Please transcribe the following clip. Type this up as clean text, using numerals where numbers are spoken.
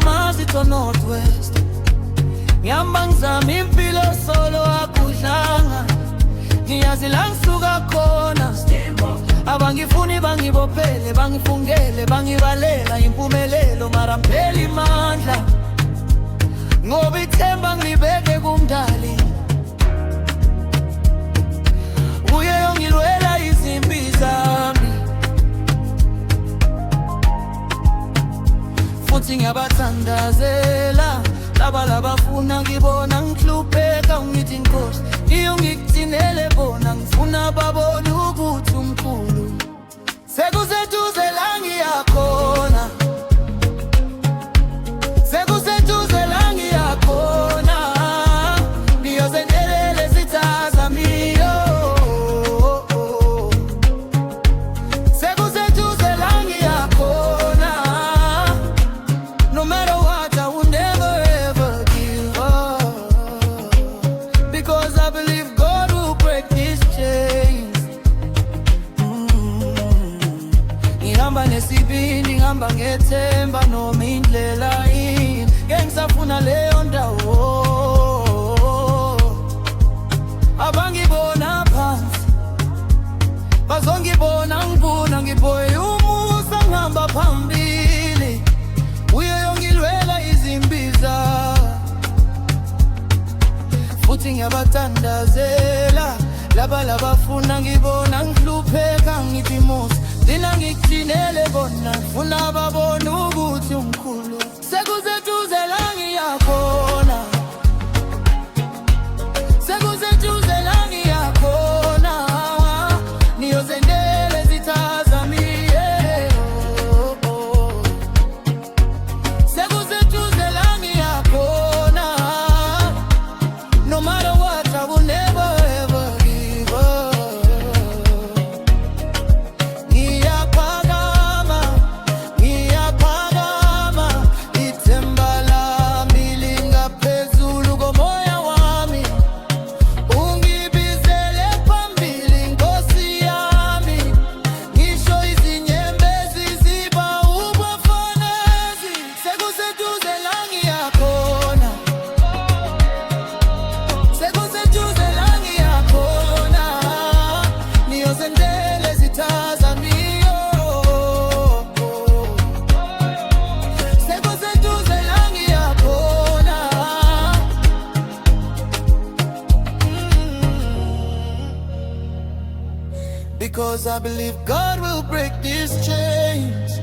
mazito Northwest. Ngihamba ngizama impilo solo akudlanga, ngiyazi la ngisuka khona. Abangifuni bangibophele, bangifungele, bangibalela impumelelo, mara mphela imandla, ngoba ithemba ngilibeke kumdali. Uye ongilwela izimpi zami, futhi ngiyabathandazela laba labafuna ngibona ngihlupheka. Ungithi Nkosi, iyo ngikuthinele bona, ngifuna babone ukuthi umkhulu. Sekuseduze la ngiyakhona, sekuseduze la ngiyakhona, niyozendelele zithaza miyo. Sekuseduze la ngiyakhona, no matter what I will never ever give up, because I believe God will break these chains. Ngihamba nesibindi, ngihamba ngethemba, noma indlela yini ngeke ngisafuna leyo ndawo. Abangibona phansi bazongibona ngibuna, ngiboye umusa ngihamba phambili. Uye ongilwela izimbiza, futhi ngiyabathandazela laba labafuna ngibona ngihlupheka. Ngithi Musa, thina ngikuthinele bona, ngifuna babone ukuthi umkhulu. Sekuseduze la ngiyakhona, sekuseduze la ngiyakhona, niyozendele zithaza miye. Sekuseduze la ngiyakhona, no matter what I will never ever give up. Ngiyaphakama, ngiyaphakama, ithemba lami lingaphezulu komoya wami. Ungibizele phambili Nkosi yami, ngisho izinyembezi ziba ubufanezi. Sekuseduze la ngiyakhona, sekuseduze la ngiyakhona, niyozendele zithaza miyo. Sekuseduze la ngiyakhona, because I believe God will break these chains.